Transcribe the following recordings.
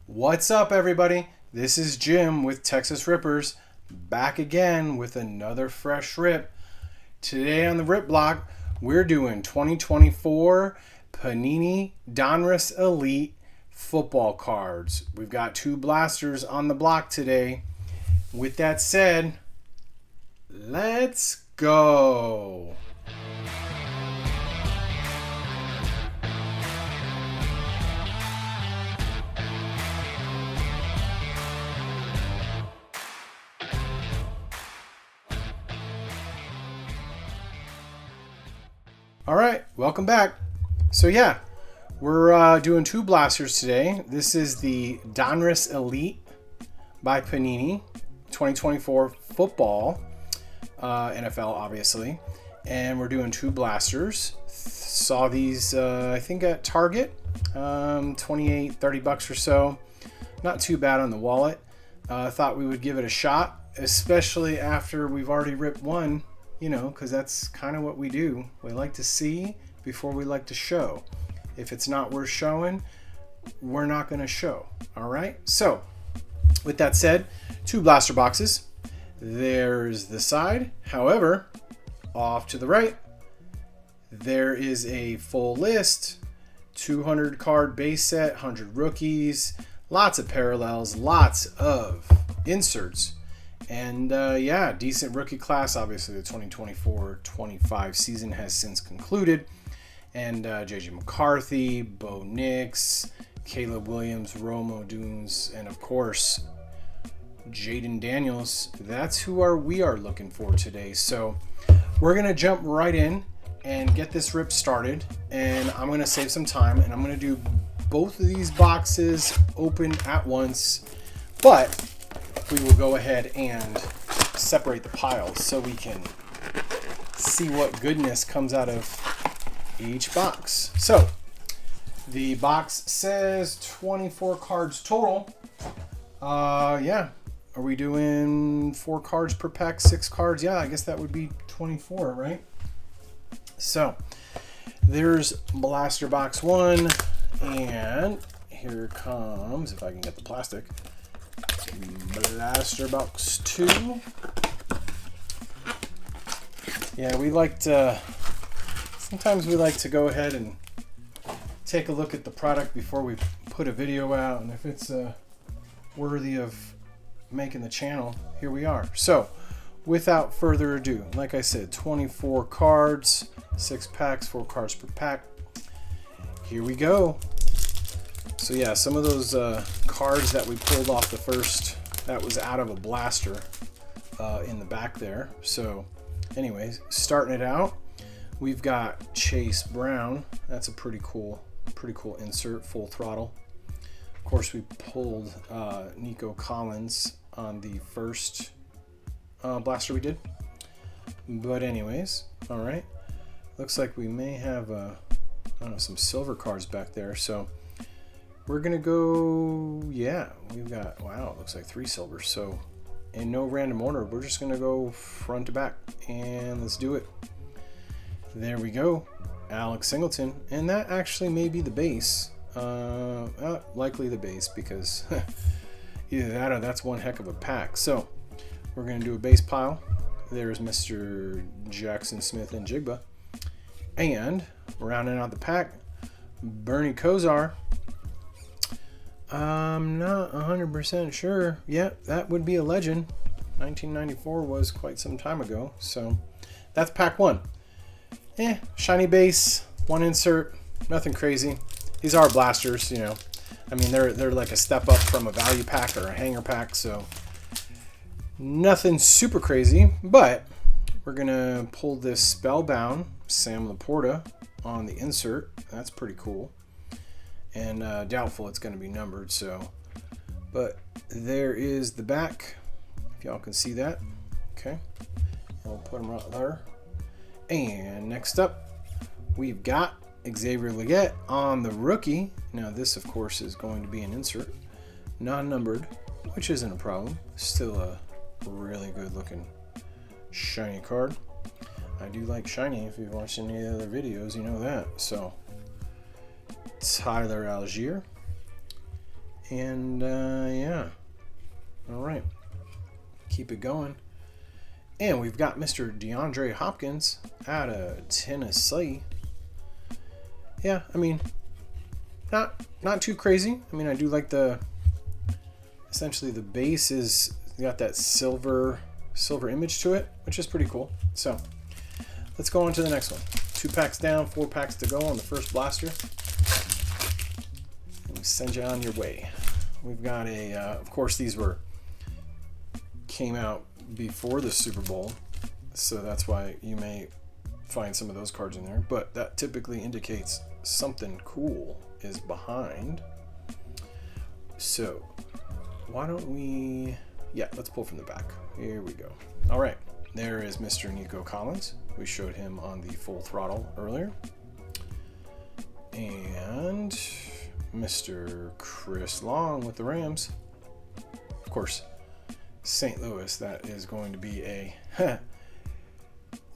What's up, everybody? This is Jim with Texas Rippers, back again with another fresh rip. Today on the Rip Block, we're doing 2024 Panini Donruss Elite football cards. We've got two blasters on the block today. With that said, let's go. All right, welcome back. So yeah, we're doing two blasters today. This is the Donruss Elite by Panini, 2024 football, NFL obviously, and we're doing two blasters. Saw these I think at Target, 28, 30 bucks or so. Not too bad on the wallet. Thought we would give it a shot, especially after we've already ripped one. You know, because that's kind of what we do. We like to see before we like to show. If it's not worth showing, we're not going to show. All right. So with that said, two blaster boxes. There's the side. However, off to the right, there is a full list. 200 card base set, 100 rookies, lots of parallels, lots of inserts. And yeah, decent rookie class. Obviously, the 2024-25 season has since concluded. And J.J. McCarthy, Bo Nix, Caleb Williams, Romo Dunes, and of course, Jaden Daniels. That's who we are looking for today. So we're going to jump right in and get this rip started. And I'm going to save some time. And I'm going to do both of these boxes open at once. But we will go ahead and separate the piles so we can see what goodness comes out of each box. So the box says 24 cards total. Yeah. Are we doing 4 cards per pack, 6 cards? Yeah, I guess that would be 24, right? So there's blaster box 1, and here comes, if I can get the plastic, blaster box 2. Yeah, sometimes we like to go ahead and take a look at the product before we put a video out, and if it's worthy of making the channel, here we are. So without further ado, like I said, 24 cards, 6 packs, 4 cards per pack. Here we go. So yeah, some of those cards that we pulled off the first, that was out of a blaster in the back there. So anyways, starting it out, we've got Chase Brown. That's a pretty cool insert, full throttle. Of course, we pulled Nico Collins on the first blaster we did. But anyways, all right. Looks like we may have I don't know, some silver cards back there. So we're gonna go, yeah, we've got, wow, it looks like 3 silvers. So in no random order, we're just gonna go front to back, and let's do it. There we go, Alex Singleton, and that actually may be the base. Likely the base, because either that or that's one heck of a pack. So we're gonna do a base pile. There's Mr. Jackson Smith and Jigba, and rounding out the pack, Bernie Kosar. I'm not 100% sure. Yeah, that would be a legend. 1994 was quite some time ago. So that's pack 1. Shiny base, 1 insert, nothing crazy. These are blasters, you know. I mean, they're like a step up from a value pack or a hanger pack, so nothing super crazy. But we're gonna pull this Spellbound Sam Laporta on the insert. That's pretty cool. And doubtful it's going to be numbered, so. But there is the back, if y'all can see that. Okay, we'll put them right there. And next up, we've got Xavier Legette on the rookie. Now this, of course, is going to be an insert, non-numbered, which isn't a problem. Still a really good-looking shiny card. I do like shiny. If you've watched any other videos, you know that. So Tyler Algier, And yeah, all right, keep it going. And we've got Mr. DeAndre Hopkins out of Tennessee. Yeah, I mean, not too crazy. I mean, I do like essentially the base is got that silver image to it, which is pretty cool. So let's go on to the next one. 2 packs down, 4 packs to go on the first blaster. And we send you on your way. We've got of course these came out before the Super Bowl, so that's why you may find some of those cards in there, but that typically indicates something cool is behind. So why don't we, let's pull from the back. Here we go. All right, there is Mr. Nico Collins. We showed him on the Full Throttle earlier. And Mr. Chris Long with the Rams. Of course, St. Louis, that is going to be a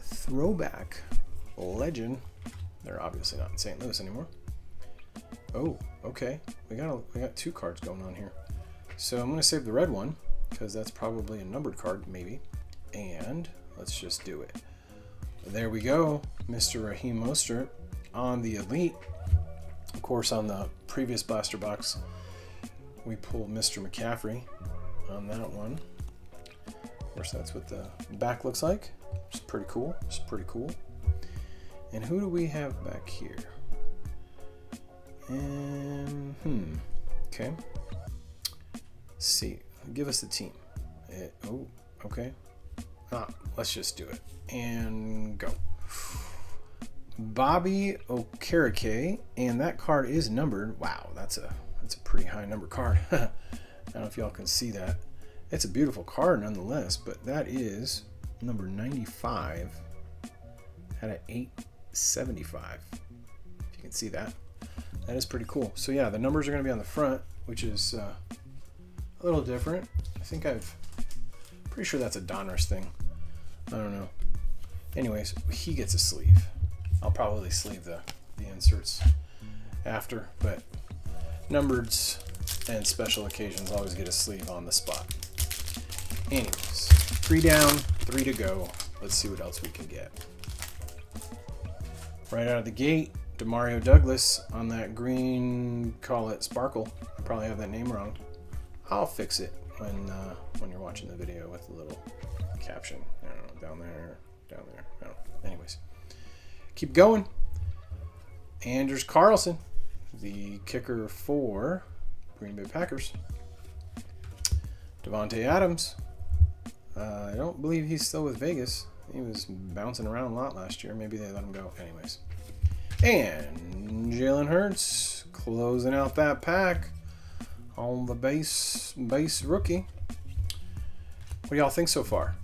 throwback legend. They're obviously not in St. Louis anymore. Oh, okay. We got 2 cards going on here. So I'm going to save the red one because that's probably a numbered card, maybe. And let's just do it. There we go, Mr. Raheem Mostert on the Elite. Of course, on the previous blaster box, we pulled Mr. McCaffrey on that one. Of course, that's what the back looks like. It's pretty cool. It's pretty cool. And who do we have back here? And okay. Let's see. Give us the team. Oh, okay. Let's just do it and go. Bobby Okereke, and that card is numbered. Wow, that's a pretty high number card. I don't know if y'all can see that. It's a beautiful card nonetheless, but that is number 95 out of 875. If you can see that. That is pretty cool. So yeah, the numbers are going to be on the front, which is a little different. Pretty sure that's a Donruss thing. I don't know. Anyways, he gets a sleeve. I'll probably sleeve the inserts after, but numbereds and special occasions always get a sleeve on the spot. Anyways, 3 down, 3 to go. Let's see what else we can get. Right out of the gate, Demario Douglas on that green, call it Sparkle. I probably have that name wrong. I'll fix it when you're watching the video with a little caption. I don't know, down there. I don't know. Anyways, keep going. Anders Carlson, the kicker for Green Bay Packers. Devontae Adams. I don't believe he's still with Vegas. He was bouncing around a lot last year. Maybe they let him go. Anyways. And Jalen Hurts closing out that pack on the base rookie. What do y'all think so far?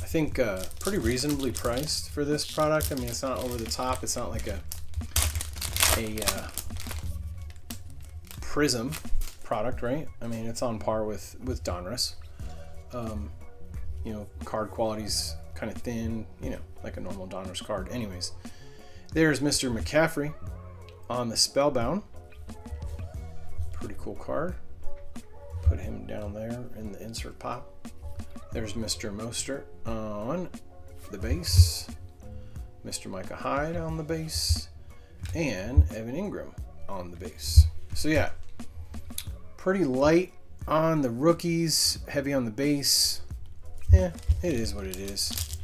I think pretty reasonably priced for this product. I mean, it's not over the top. It's not like a Prism product, right? I mean, it's on par with Donruss. You know, card quality's kind of thin, you know, like a normal Donruss card. Anyways, there's Mr. McCaffrey on the Spellbound. Pretty cool card. Put him down there in the insert pop. There's Mr. Mostert on the base. Mr. Micah Hyde on the base. And Evan Ingram on the base. So yeah, pretty light on the rookies, heavy on the base. Yeah, it is what it is.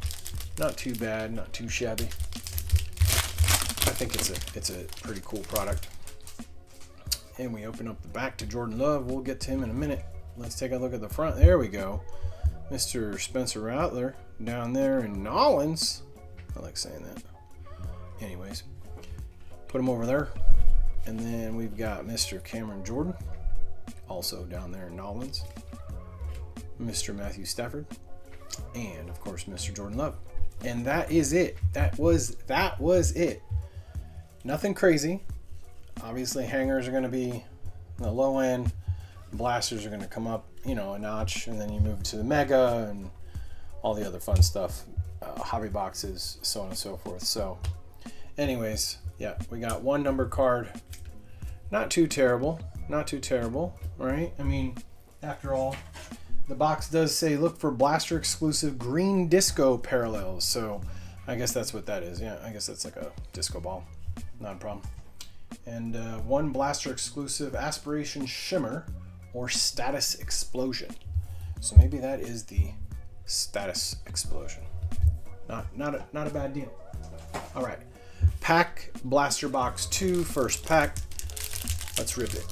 Not too bad, not too shabby. I think it's a pretty cool product. And we open up the back to Jordan Love. We'll get to him in a minute. Let's take a look at the front. There we go. Mr. Spencer Rattler down there in Nolans. I like saying that. Anyways, put him over there. And then we've got Mr. Cameron Jordan, also down there in Nolans. Mr. Matthew Stafford, and of course Mr. Jordan Love. And that is it. That was it. Nothing crazy. Obviously, hangers are going to be the low end. Blasters are going to come up, you know, a notch, and then you move to the mega and all the other fun stuff, hobby boxes, so on and so forth. So, anyways, yeah, we got one number card. Not too terrible. Not too terrible, right? I mean, after all, the box does say look for blaster exclusive green disco parallels. So I guess that's what that is. Yeah, I guess that's like a disco ball. Not a problem. And one blaster exclusive aspiration shimmer or status explosion. So maybe that is the status explosion. Not a bad deal. All right, pack blaster box 2, first pack. Let's rip it.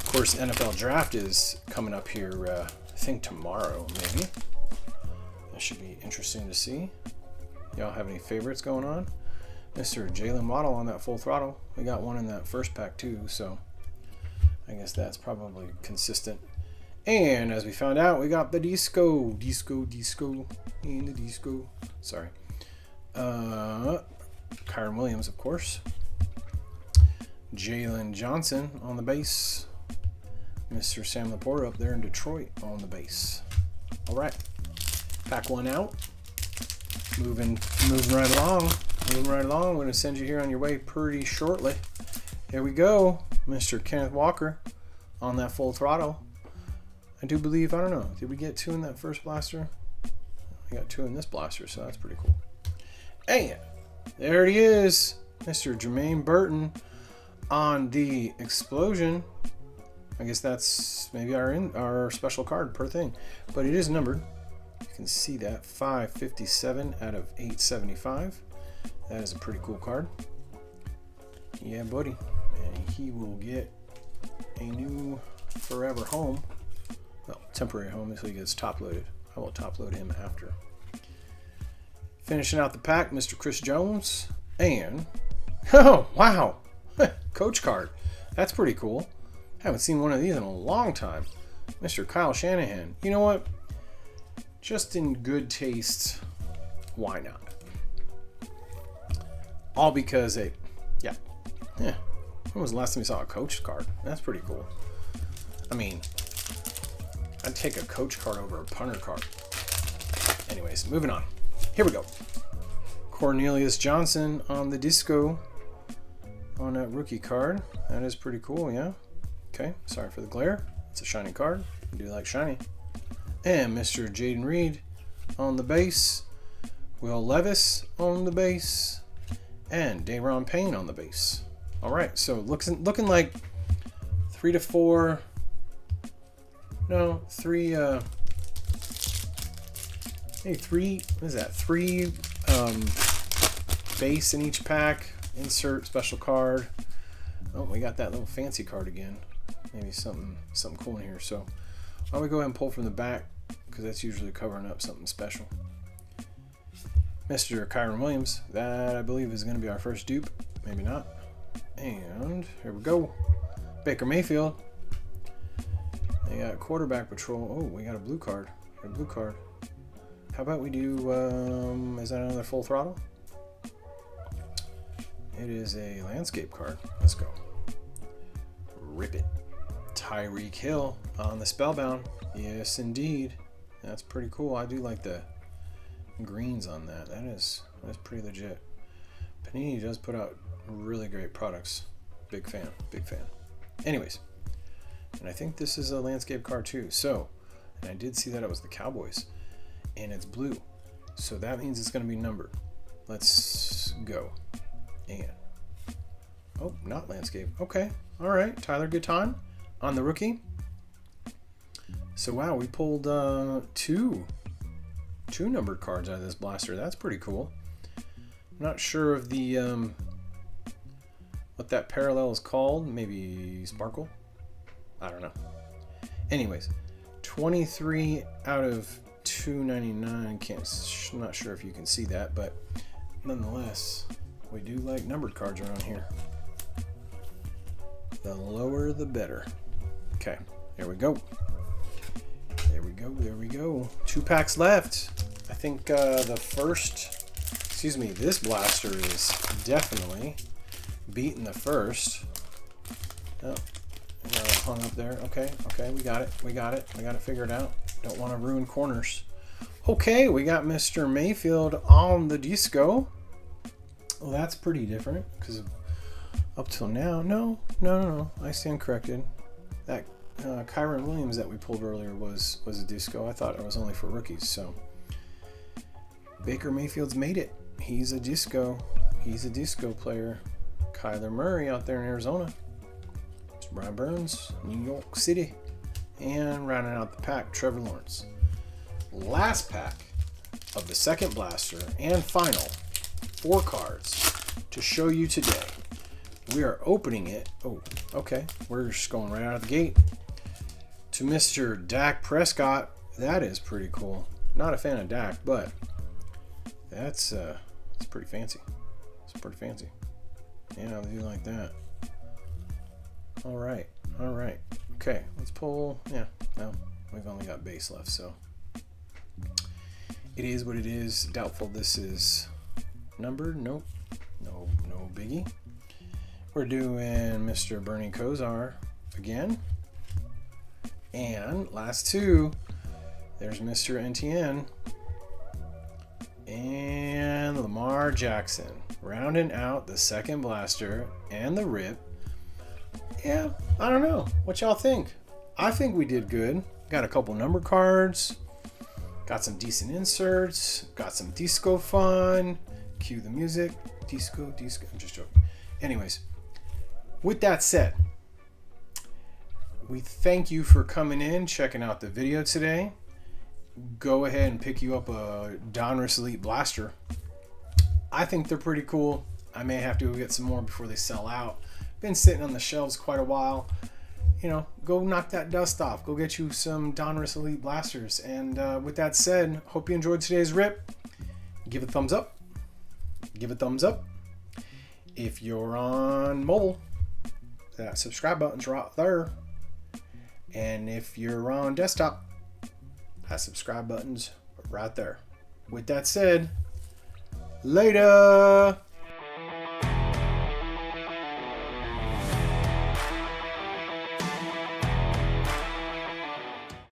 Of course, NFL draft is coming up here. I think tomorrow, maybe. That should be interesting to see. Y'all have any favorites going on? Mr. Jalen Waddle on that full throttle. We got one in that first pack too, so I guess that's probably consistent. And as we found out, we got the disco in the disco. Sorry. Kyron Williams, of course. Jalen Johnson on the base. Mr. Sam Laporta up there in Detroit on the base. All right, pack one out. Moving right along. I'm going to send you here on your way pretty shortly. Here we go, Mr. Kenneth Walker on that full throttle. I do believe, I don't know, did we get 2 in that first blaster? I got 2 in this blaster, so that's pretty cool. And there he is, Mr. Jermaine Burton on the explosion. I guess that's maybe our special card per thing, but it is numbered. You can see that 557 out of 875. That is a pretty cool card. Yeah, buddy. And he will get a new forever home. Well, temporary home until he gets top loaded. I will top load him after. Finishing out the pack, Mr. Chris Jones. And, oh, wow. Coach card. That's pretty cool. Haven't seen one of these in a long time. Mr. Kyle Shanahan. You know what? Just in good taste, why not? All because yeah. When was the last time you saw a coach card? That's pretty cool. I mean, I'd take a coach card over a punter card. Anyways, moving on. Here we go. Cornelius Johnson on the disco on that rookie card. That is pretty cool, yeah. Okay, sorry for the glare. It's a shiny card. I do like shiny. And Mr. Jaden Reed on the base. Will Levis on the base. And Dayron Payne on the base. All right, so looking like 3 to 4. No, 3. Hey, 3. What is that? 3 base in each pack. Insert special card. Oh, we got that little fancy card again. Maybe something cool in here. So why don't we go ahead and pull from the back, because that's usually covering up something special. Mr. Kyron Williams, that I believe is going to be our first dupe. Maybe not. And here we go. Baker Mayfield. They got quarterback patrol. Oh, we got a blue card. A blue card. How about we do, is that another full throttle? It is a landscape card. Let's go. Rip it. Tyreek Hill on the Spellbound. Yes, indeed. That's pretty cool. I do like the greens on that. That's pretty legit. Panini does put out really great products. Big fan. Anyways, and I think this is a landscape card too. So, and I did see that it was the Cowboys, and it's blue. So that means it's going to be numbered. Let's go. And oh, not landscape. Okay, all right. Tyler Gutton on the rookie. So wow, we pulled two numbered cards out of this blaster. That's pretty cool. I'm not sure of the what that parallel is called. Maybe Sparkle? I don't know. Anyways, 23 out of 299. I'm not sure if you can see that, but nonetheless, we do like numbered cards around here. The lower the better. Okay, here we go. There we go. 2 packs left. I think this blaster is definitely beating the first. Oh, hung up there. Okay, we got it. I got it figured out. Don't want to ruin corners. Okay, we got Mr. Mayfield on the disco. Well, that's pretty different because Up till now, no. I stand corrected. That Kyron Williams that we pulled earlier was a disco. I thought it was only for rookies. So Baker Mayfield's made it. He's a disco. He's a disco player. Kyler Murray out there in Arizona. Brian Burns, New York City. And rounding out the pack, Trevor Lawrence. Last pack of the second blaster and final 4 cards to show you today. We are opening it. Oh, okay. We're just going right out of the gate to Mr. Dak Prescott. That is pretty cool. Not a fan of Dak, but that's pretty fancy. It's pretty fancy. Yeah, I do like that. All right. Okay, let's pull. Yeah, no, we've only got base left, so it is what it is. Doubtful this is numbered. Nope. No biggie. We're doing Mr. Bernie Kosar again. And last 2, there's Mr. NTN and Lamar Jackson. Rounding out the second blaster and the rip. Yeah, I don't know. What y'all think? I think we did good. Got a couple number cards. Got some decent inserts. Got some disco fun. Cue the music. Disco. I'm just joking. Anyways, with that said, we thank you for coming in, checking out the video today. Go ahead and pick you up a Donruss Elite Blaster. I think they're pretty cool. I may have to go get some more before they sell out. Been sitting on the shelves quite a while. You know, go knock that dust off. Go get you some Donruss Elite Blasters. And with that said, hope you enjoyed today's rip. Give it a thumbs up. Give it a thumbs up. If you're on mobile, that subscribe button's right there. And if you're on desktop, that subscribe button's right there. With that said, later.